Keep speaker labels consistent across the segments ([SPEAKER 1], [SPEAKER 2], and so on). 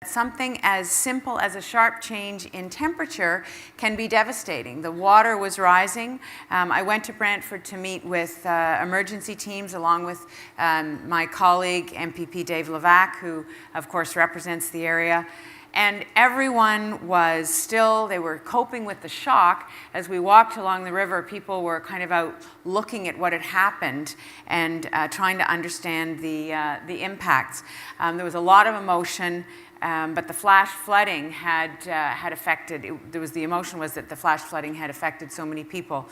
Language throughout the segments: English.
[SPEAKER 1] Something as simple as a sharp change in temperature can be devastating. The water was rising. I went to Brantford to meet with emergency teams along with my colleague, MPP Dave Levac, who of course represents the area. And everyone was still, they were coping with the shock. As we walked along the river, people were kind of out looking at what had happened and trying to understand the impacts. There was a lot of emotion, but the flash flooding had affected, the emotion was that the flash flooding had affected so many people.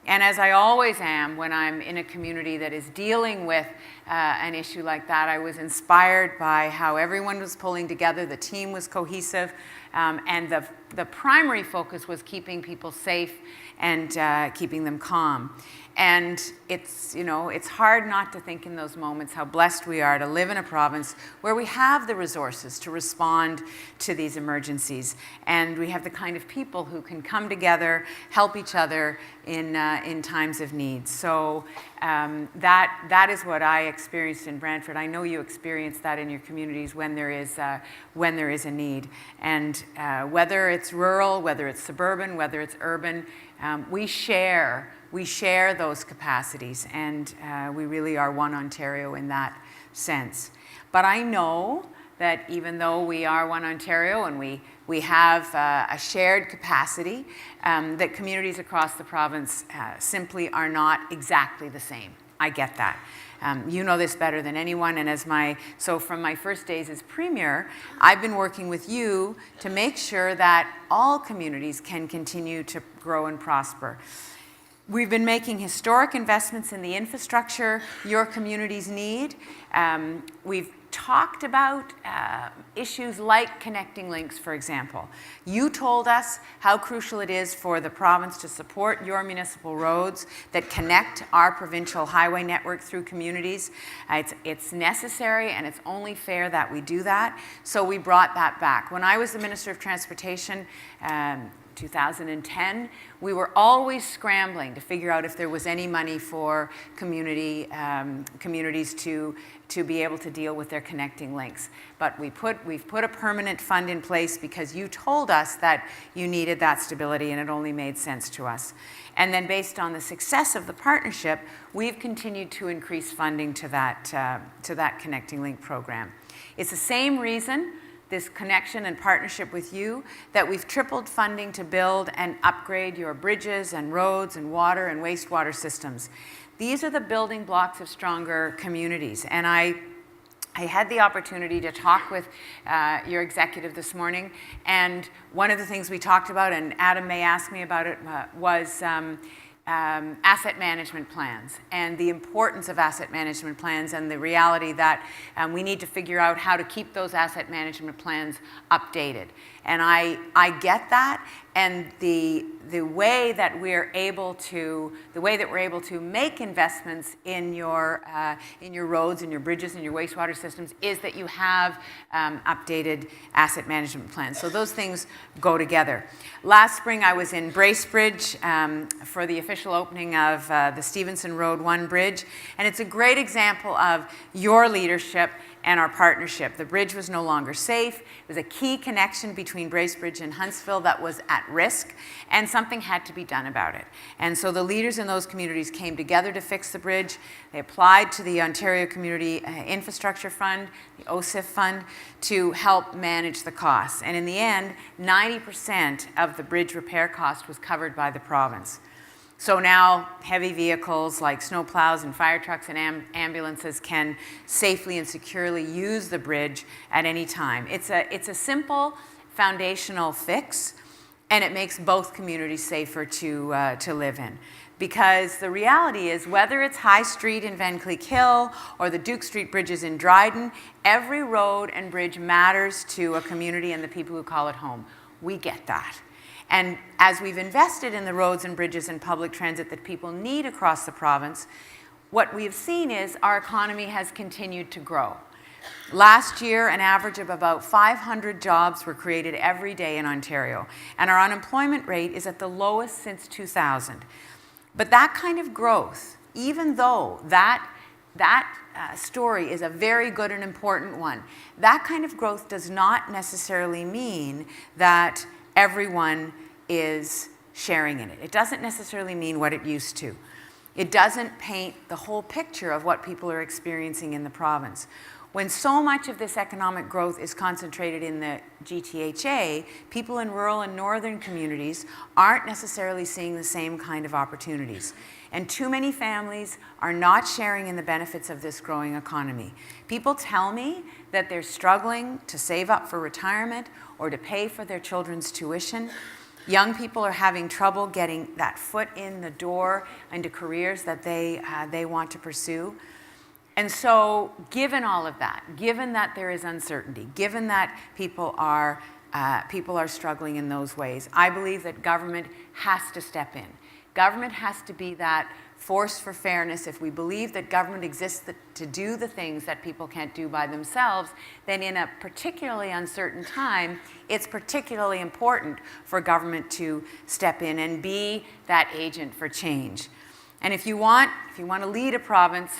[SPEAKER 1] And as I always am when I'm in a community that is dealing with an issue like that, I was inspired by how everyone was pulling together, the team was cohesive, and the primary focus was keeping people safe and keeping them calm. And it's, you know, it's hard not to think in those moments how blessed we are to live in a province where we have the resources to respond to these emergencies. And we have the kind of people who can come together, help each other in times of need. So that is what I experienced in Brantford. I know you experience that in your communities when there is a need. And whether it's rural, whether it's suburban, whether it's urban, we share those capacities, and we really are one Ontario in that sense. But I know that even though we are one Ontario and we have a shared capacity, that communities across the province simply are not exactly the same. I get that. You know this better than anyone, and so from my first days as Premier, I've been working with you to make sure that all communities can continue to grow and prosper. We've been making historic investments in the infrastructure your communities need. We've talked about issues like connecting links, for example. You told us how crucial it is for the province to support your municipal roads that connect our provincial highway network through communities. It's necessary and it's only fair that we do that. So we brought that back. When I was the Minister of Transportation, 2010, we were always scrambling to figure out if there was any money for communities to be able to deal with their connecting links. But we've put a permanent fund in place because you told us that you needed that stability, and it only made sense to us. And then based on the success of the partnership, we've continued to increase funding to that connecting link program. It's the same reason, this connection and partnership with you, that we've tripled funding to build and upgrade your bridges and roads and water and wastewater systems. These are the building blocks of stronger communities. And I had the opportunity to talk with your executive this morning, and one of the things we talked about, and Adam may ask me about it, was asset management plans and the importance of asset management plans, and the reality that we need to figure out how to keep those asset management plans updated. And I get that, and the way that we're able to make investments in your roads and your bridges and your wastewater systems is that you have updated asset management plans. So those things go together. Last spring I was in Bracebridge for the official opening of the Stevenson Road 1 bridge, and it's a great example of your leadership and our partnership. The bridge was no longer safe. It was a key connection between Bracebridge and Huntsville that was at risk, and something had to be done about it. And so the leaders in those communities came together to fix the bridge. They applied to the Ontario Community Infrastructure Fund, the OSIF fund, to help manage the costs. And in the end, 90% of the bridge repair cost was covered by the province. So now heavy vehicles like snowplows and fire trucks and ambulances can safely and securely use the bridge at any time. It's a simple foundational fix, and it makes both communities safer to live in. Because the reality is, whether it's High Street in Vancleek Hill or the Duke Street bridges in Dryden, every road and bridge matters to a community and the people who call it home. We get that. And as we've invested in the roads and bridges and public transit that people need across the province, what we've seen is our economy has continued to grow. Last year, an average of about 500 jobs were created every day in Ontario, and our unemployment rate is at the lowest since 2000. But that kind of growth, even though that story is a very good and important one. That kind of growth does not necessarily mean that everyone is sharing in it. It doesn't necessarily mean what it used to. It doesn't paint the whole picture of what people are experiencing in the province. When so much of this economic growth is concentrated in the GTHA, people in rural and northern communities aren't necessarily seeing the same kind of opportunities. And too many families are not sharing in the benefits of this growing economy. People tell me that they're struggling to save up for retirement or to pay for their children's tuition. Young people are having trouble getting that foot in the door into careers that they want to pursue. And so, given all of that, given that there is uncertainty, given that people are struggling in those ways, I believe that government has to step in. Government has to be that force for fairness. If we believe that government exists to do the things that people can't do by themselves, then in a particularly uncertain time, it's particularly important for government to step in and be that agent for change. And if you want to lead a province,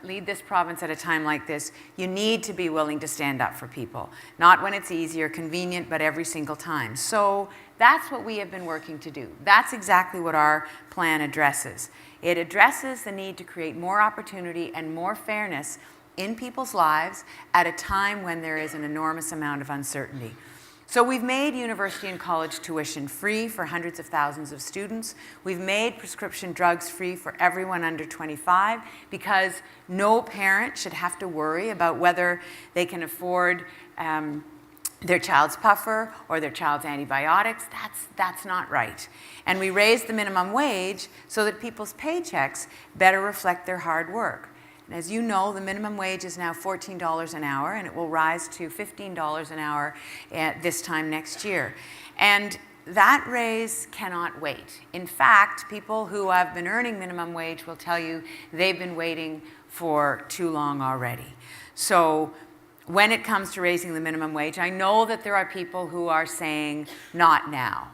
[SPEAKER 1] lead this province at a time like this, you need to be willing to stand up for people. Not when it's easy or convenient, but every single time. So that's what we have been working to do. That's exactly what our plan addresses. It addresses the need to create more opportunity and more fairness in people's lives at a time when there is an enormous amount of uncertainty. So we've made university and college tuition free for hundreds of thousands of students. We've made prescription drugs free for everyone under 25 because no parent should have to worry about whether they can afford their child's puffer or their child's antibiotics. That's not right. And we raised the minimum wage so that people's paychecks better reflect their hard work. And as you know, the minimum wage is now $14 an hour, and it will rise to $15 an hour at this time next year. And that raise cannot wait. In fact, people who have been earning minimum wage will tell you they've been waiting for too long already. So when it comes to raising the minimum wage, I know that there are people who are saying, not now.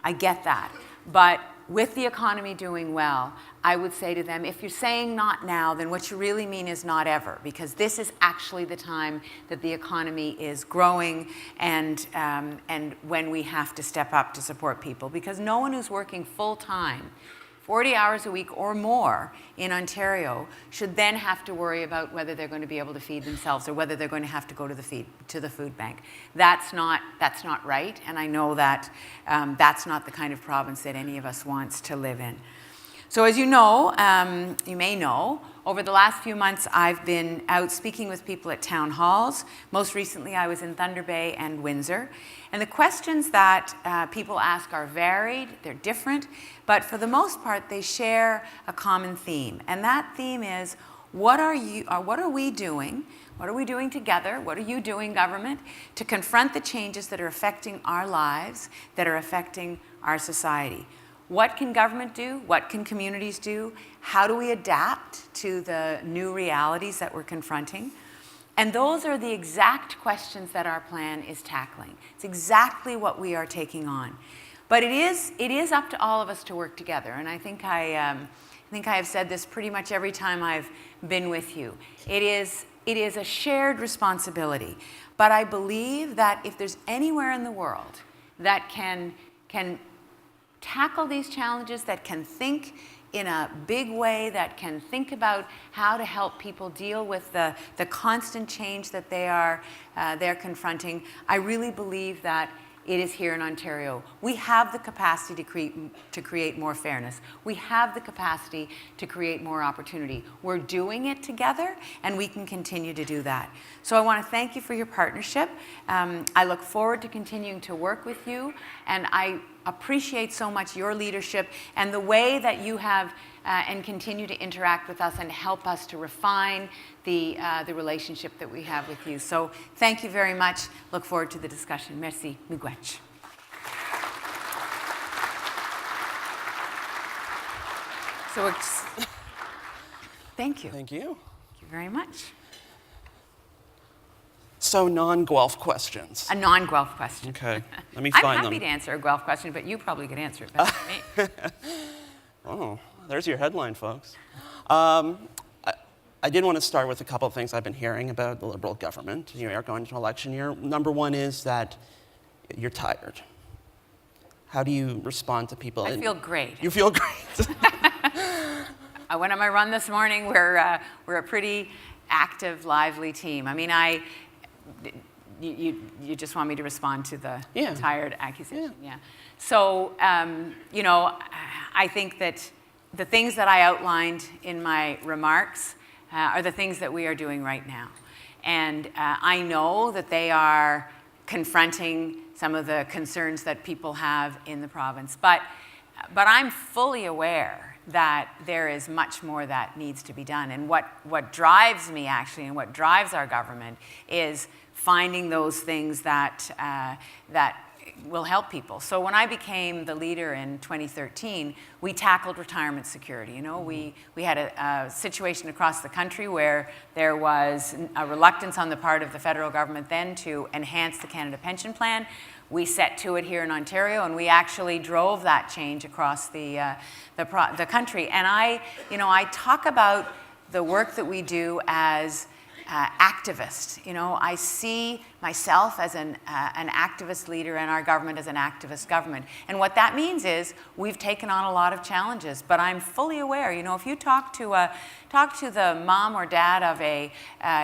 [SPEAKER 1] I get that. But with the economy doing well, I would say to them, if you're saying not now, then what you really mean is not ever, because this is actually the time that the economy is growing and when we have to step up to support people. Because no one who's working full-time, 40 hours a week or more in Ontario, should then have to worry about whether they're going to be able to feed themselves or whether they're going to have to go to the food bank. That's not right, and I know that that's not the kind of province that any of us wants to live in. So as you know, you may know, over the last few months I've been out speaking with people at town halls. Most recently I was in Thunder Bay and Windsor. And the questions that people ask are varied, they're different, but for the most part they share a common theme. And that theme is, what are we doing? What are we doing together? What are you doing, government, to confront the changes that are affecting our lives, that are affecting our society? What can government do? What can communities do? How do we adapt to the new realities that we're confronting? And those are the exact questions that our plan is tackling. It's exactly what we are taking on. But it is up to all of us to work together. And I think I have said this pretty much every time I've been with you. It is a shared responsibility. But I believe that if there's anywhere in the world that can tackle these challenges, that can think in a big way, that can think about how to help people deal with the constant change that they're confronting, I really believe that it is here in Ontario. We have the capacity to create more fairness. We have the capacity to create more opportunity. We're doing it together, and we can continue to do that. So I want to thank you for your partnership. I look forward to continuing to work with you, and I appreciate so much your leadership and the way that you have and continue to interact with us and help us to refine the relationship that we have with you. So thank you very much. Look forward to the discussion. Merci. Miigwech. So thank you.
[SPEAKER 2] Thank you.
[SPEAKER 1] Thank you very much.
[SPEAKER 2] So non-Guelph questions.
[SPEAKER 1] A non-Guelph question.
[SPEAKER 2] Okay, let me find them.
[SPEAKER 1] I'm happy to answer a Guelph question, but you probably could answer it better than me.
[SPEAKER 2] Oh, there's your headline, folks. I I did want to start with a couple of things I've been hearing about the Liberal government. You are going into election year. Number one is that you're tired. How do you respond to people?
[SPEAKER 1] I feel great.
[SPEAKER 2] You feel great.
[SPEAKER 1] I went on my run this morning. We're a pretty active, lively team. I mean, you just want me to respond to the tired accusation? Yeah. So, you know, I think that the things that I outlined in my remarks are the things that we are doing right now. And I know that they are confronting some of the concerns that people have in the province. But I'm fully aware that there is much more that needs to be done. And what drives me, actually, and what drives our government is finding those things that will help people. So when I became the leader in 2013, we tackled retirement security. You know, we had a situation across the country where there was a reluctance on the part of the federal government then to enhance the Canada Pension Plan. We set to it here in Ontario, and we actually drove that change across the country. And I talk about the work that we do as activists. You know, I see myself as an activist leader and our government as an activist government. And what that means is we've taken on a lot of challenges, but I'm fully aware, you know, if you talk to the mom or dad of a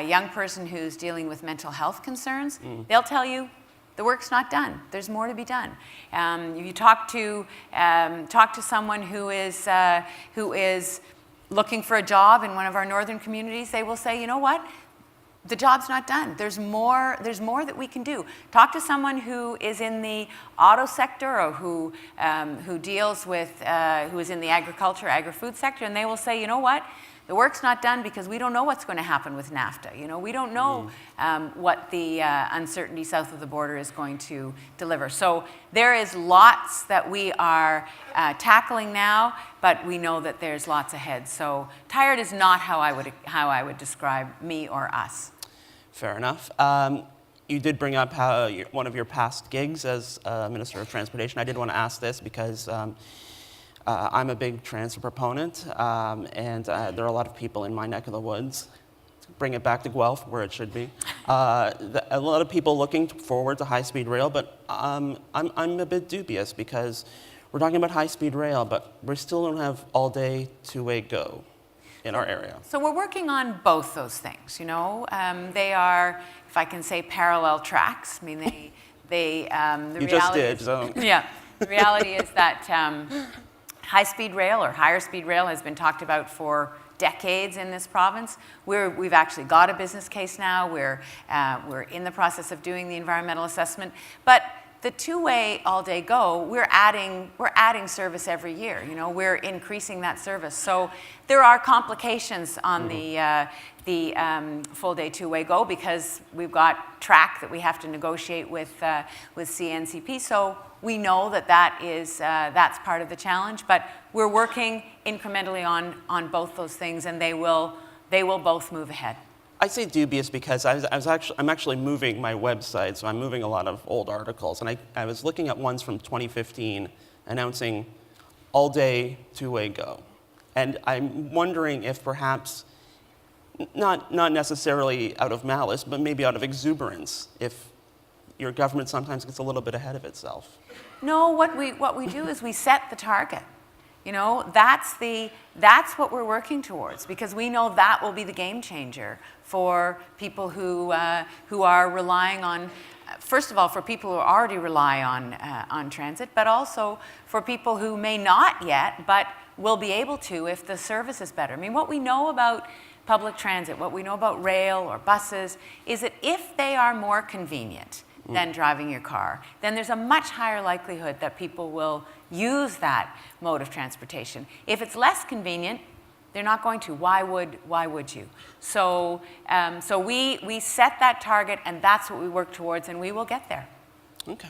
[SPEAKER 1] young person who's dealing with mental health concerns, they'll tell you, the work's not done. There's more to be done. If you talk to someone who is looking for a job in one of our northern communities, they will say, you know what? The job's not done. There's more that we can do. Talk to someone who is in the auto sector or who deals with who is in the agri-food sector, and they will say, you know what? The work's not done because we don't know what's going to happen with NAFTA. You know, we don't know what the uncertainty south of the border is going to deliver. So there is lots that we are tackling now, but we know that there's lots ahead. So tired is not how I would describe me or us.
[SPEAKER 2] Fair enough. You did bring up one of your past gigs as Minister of Transportation. I did want to ask this because I'm a big transit proponent, and there are a lot of people in my neck of the woods. Bring it back to Guelph, where it should be. A lot of people looking forward to high-speed rail, but I'm a bit dubious because we're talking about high-speed rail, but we still don't have all-day two-way go in our area.
[SPEAKER 1] So we're working on both those things. You know, they are, if I can say, parallel tracks. I mean, the
[SPEAKER 2] you just did, so.
[SPEAKER 1] Yeah, the reality is that high-speed rail or higher-speed rail has been talked about for decades in this province. We've actually got a business case now. We're in the process of doing the environmental assessment. But the two-way all-day go, we're adding service every year. You know, we're increasing that service. So there are complications on the full-day two-way go because we've got track that we have to negotiate with CNCP. So we know that's part of the challenge, but we're working incrementally on both those things, and they will both move ahead.
[SPEAKER 2] I say dubious because I'm actually moving my website, so I'm moving a lot of old articles, and I was looking at ones from 2015 announcing all-day two-way go, and I'm wondering if perhaps not necessarily out of malice, but maybe out of exuberance, if your government sometimes gets a little bit ahead of itself.
[SPEAKER 1] No, what we do is we set the target. You know, that's what we're working towards, because we know that will be the game changer for people who are relying on, first of all, for people who already rely on transit, but also for people who may not yet, but will be able to if the service is better. I mean, what we know about public transit, what we know about rail or buses, is that if they are more convenient than driving your car, then there's a much higher likelihood that people will use that mode of transportation. If it's less convenient, they're not going to. Why would you? So we set that target, and that's what we work towards, and we will get there.
[SPEAKER 2] Okay.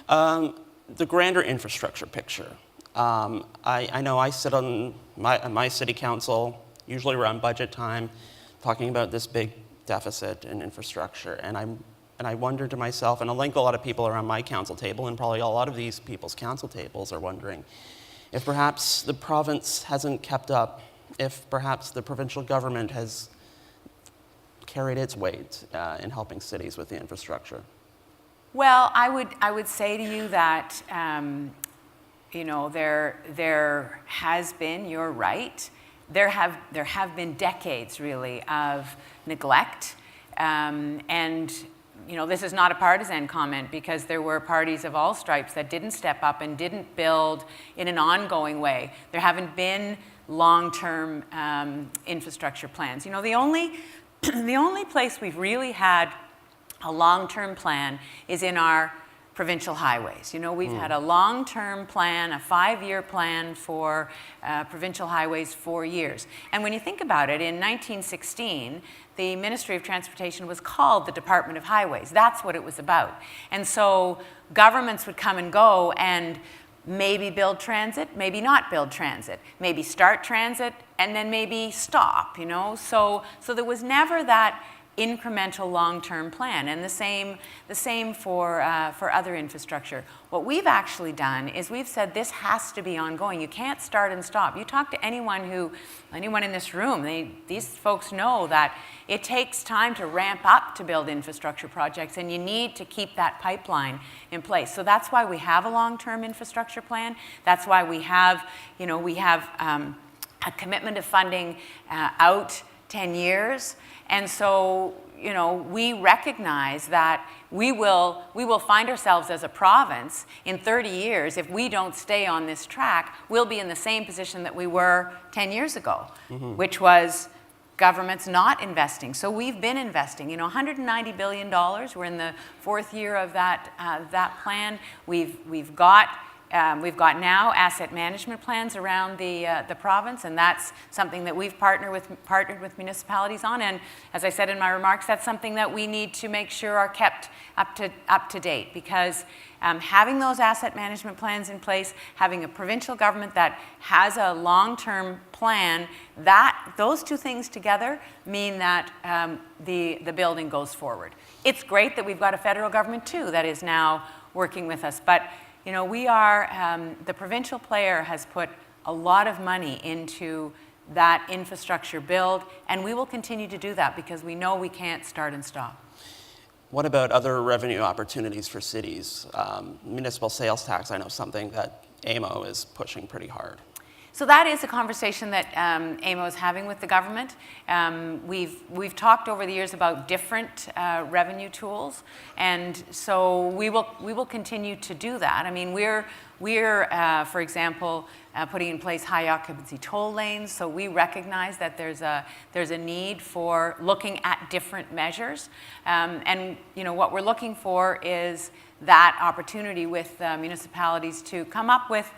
[SPEAKER 2] The grander infrastructure picture. I know I sit on my city council, usually around budget time, talking about this big deficit in infrastructure, and I wonder to myself, and I think a lot of people around my council table, and probably a lot of these people's council tables are wondering, if perhaps the province hasn't kept up, if perhaps the provincial government has carried its weight in helping cities with the infrastructure?
[SPEAKER 1] Well, I would say to you that there has been, you're right, there have been decades really of neglect, and this is not a partisan comment, because there were parties of all stripes that didn't step up and didn't build in an ongoing way. There haven't been long-term infrastructure plans. The only place we've really had a long-term plan is in our provincial highways. We've had a long-term plan, a 5-year plan for provincial highways, 4 years. And when you think about it, in 1916, the Ministry of Transportation was called the Department of Highways. That's what it was about. And so governments would come and go and maybe build transit, maybe not build transit, maybe start transit, and then maybe stop, So there was never that incremental long-term plan, and the same for other infrastructure. What we've actually done is we've said this has to be ongoing. You can't start and stop. You talk to anyone in this room, these folks know that it takes time to ramp up to build infrastructure projects, and you need to keep that pipeline in place. So that's why we have a long-term infrastructure plan. That's why we have a commitment of funding out 10 years. And so, we recognize that we will find ourselves as a province in 30 years, if we don't stay on this track, we'll be in the same position that we were 10 years ago, which was governments not investing. So we've been investing, $190 billion. We're in the 4th year of that plan. We've got now asset management plans around the province, and that's something that we've partnered with municipalities on. And as I said in my remarks, that's something that we need to make sure are kept up to date, because having those asset management plans in place, having a provincial government that has a long-term plan, those two things together mean that the building goes forward. It's great that we've got a federal government too that is now working with us, but we are, the provincial player has put a lot of money into that infrastructure build, and we will continue to do that because we know we can't start and stop.
[SPEAKER 2] What about other revenue opportunities for cities? Municipal sales tax, I know something that AMO is pushing pretty hard.
[SPEAKER 1] So that is a conversation that AMO is having with the government. We've talked over the years about different revenue tools, and so we will continue to do that. I mean, we're for example, putting in place high occupancy toll lanes. So we recognize that there's a need for looking at different measures, and what we're looking for is that opportunity with municipalities to come up with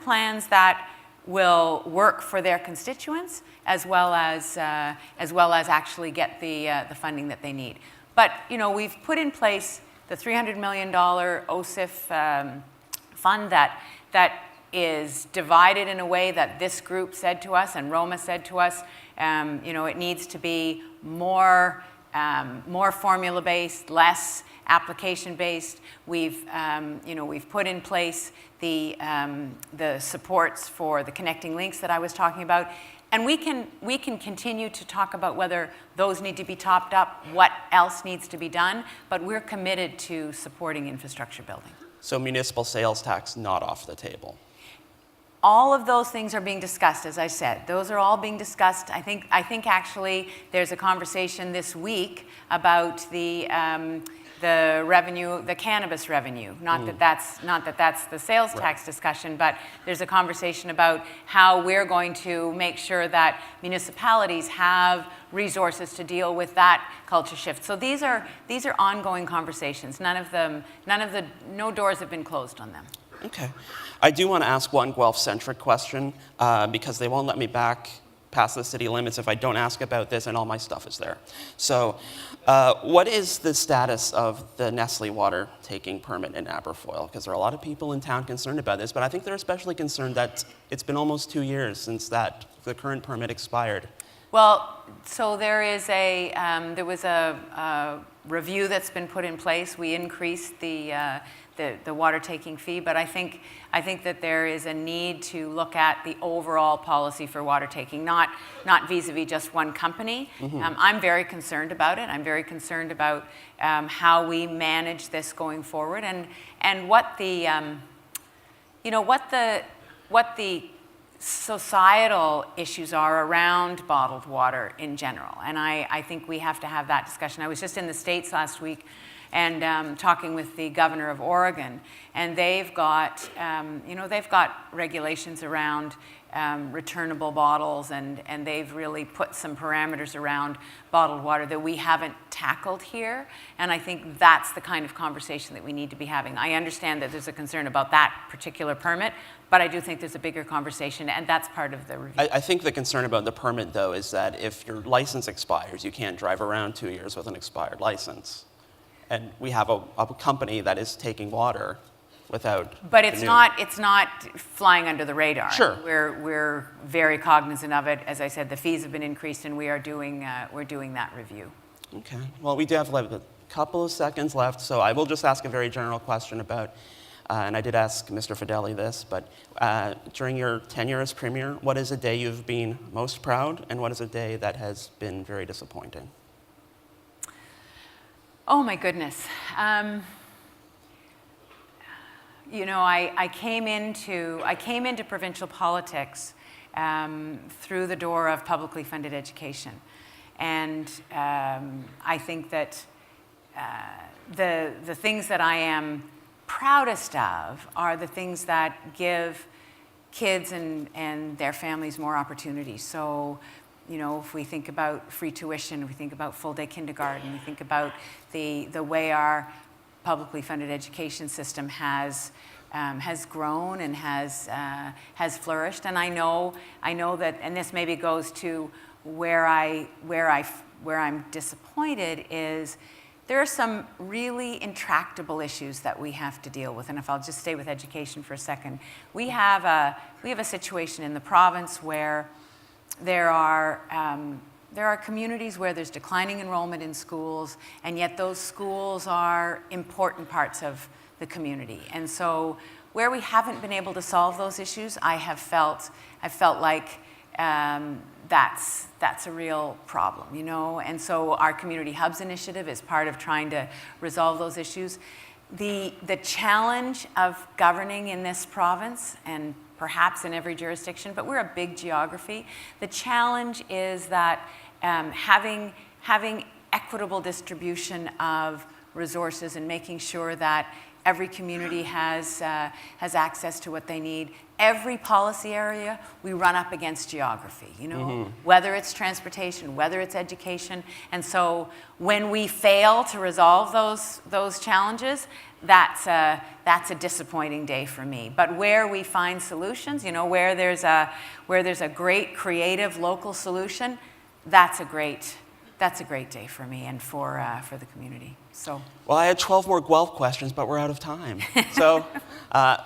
[SPEAKER 1] plans that will work for their constituents, as well as actually get the funding that they need. But we've put in place the $300 million OSIF fund that is divided in a way that this group said to us and Roma said to us. It needs to be more formula-based, less application-based. We've put in place the supports for the connecting links that I was talking about, and we can continue to talk about whether those need to be topped up, what else needs to be done, but we're committed to supporting infrastructure building.
[SPEAKER 2] So municipal sales tax not off the table?
[SPEAKER 1] All of those things are being discussed, as I said. Those are all being discussed. I think actually there's a conversation this week about the revenue, the cannabis revenue. Not that that's the sales tax discussion, but there's a conversation about how we're going to make sure that municipalities have resources to deal with that culture shift. So these are ongoing conversations. No doors have been closed on them.
[SPEAKER 2] Okay. I do want to ask one Guelph-centric question because they won't let me back past the city limits if I don't ask about this, and all my stuff is there. So what is the status of the Nestle water taking permit in Aberfoyle? Because there are a lot of people in town concerned about this, but I think they're especially concerned that it's been almost 2 years since the current permit expired.
[SPEAKER 1] Well, so there was a review that's been put in place. We increased the water taking fee, but I think that there is a need to look at the overall policy for water taking, not vis-a-vis just one company. I'm very concerned about it. I'm very concerned about how we manage this going forward, and what the what the societal issues are around bottled water in general. And I think we have to have that discussion. I was just in the States last week and talking with the governor of Oregon, and they've got regulations around returnable bottles, and they've really put some parameters around bottled water that we haven't tackled here. And I think that's the kind of conversation that we need to be having. I understand that there's a concern about that particular permit, but I do think there's a bigger conversation, and that's part of the review.
[SPEAKER 2] I think the concern about the permit, though, is that if your license expires, you can't drive around 2 years with an expired license. And we have a company that is taking water without.
[SPEAKER 1] But it's not flying under the radar.
[SPEAKER 2] Sure.
[SPEAKER 1] We're very cognizant of it. As I said, the fees have been increased, and we're doing that review.
[SPEAKER 2] Okay. Well, we do have like a couple of seconds left, so I will just ask a very general question about. And I did ask Mr. Fideli this, but during your tenure as Premier, what is a day you've been most proud, and what is a day that has been very disappointing?
[SPEAKER 1] Oh my goodness. I came into provincial politics through the door of publicly funded education, and I think that the things that I am proudest of are the things that give kids and their families more opportunities. So, if we think about free tuition, we think about full day kindergarten, we think about the way our publicly funded education system has grown and has flourished. And I know that, and this maybe goes to where I'm disappointed, is there are some really intractable issues that we have to deal with. And if I'll just stay with education for a second, we have a situation in the province where there are communities where there's declining enrollment in schools, and yet those schools are important parts of the community. And so where we haven't been able to solve those issues, I've felt like that's a real problem, And so our Community Hubs initiative is part of trying to resolve those issues. The challenge of governing in this province, and perhaps in every jurisdiction, but we're a big geography. The challenge is that having equitable distribution of resources and making sure that every community has access to what they need. Every policy area, we run up against geography, whether it's transportation, whether it's education. And so when we fail to resolve those challenges, that's a disappointing day for me. But where we find solutions, where there's a great creative local solution, that's a great day for me and for the community. So.
[SPEAKER 2] Well, I had 12 more Guelph questions, but we're out of time. So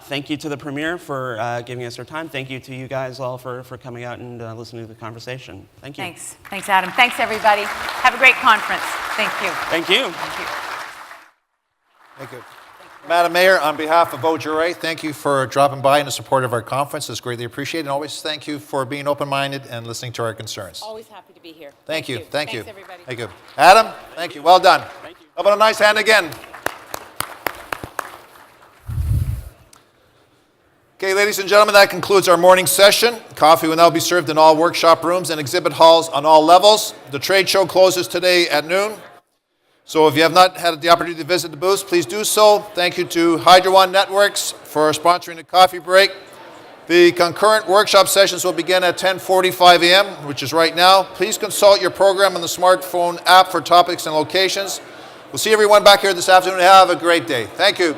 [SPEAKER 2] thank you to the Premier for giving us her time. Thank you to you guys all for coming out and listening to the conversation. Thank you.
[SPEAKER 1] Thanks. Thanks, Adam. Thanks, everybody. Have a great conference. Thank you.
[SPEAKER 2] Thank you.
[SPEAKER 1] Thank you.
[SPEAKER 3] Thank you. Madam Mayor, on behalf of OGRA, thank you for dropping by in the support of our conference. It's greatly appreciated. And always thank you for being open-minded and listening to our concerns.
[SPEAKER 1] Always happy to be here.
[SPEAKER 3] Thank you. Thank you.
[SPEAKER 1] Thanks, everybody.
[SPEAKER 3] Thank you. Adam, thank you. Well done.
[SPEAKER 2] Thank you.
[SPEAKER 3] How about a nice hand again? Okay, ladies and gentlemen, that concludes our morning session. Coffee will now be served in all workshop rooms and exhibit halls on all levels. The trade show closes today at noon. So if you have not had the opportunity to visit the booths, please do so. Thank you to Hydro One Networks for sponsoring the coffee break. The concurrent workshop sessions will begin at 10:45 a.m., which is right now. Please consult your program on the smartphone app for topics and locations. We'll see everyone back here this afternoon. Have a great day. Thank you.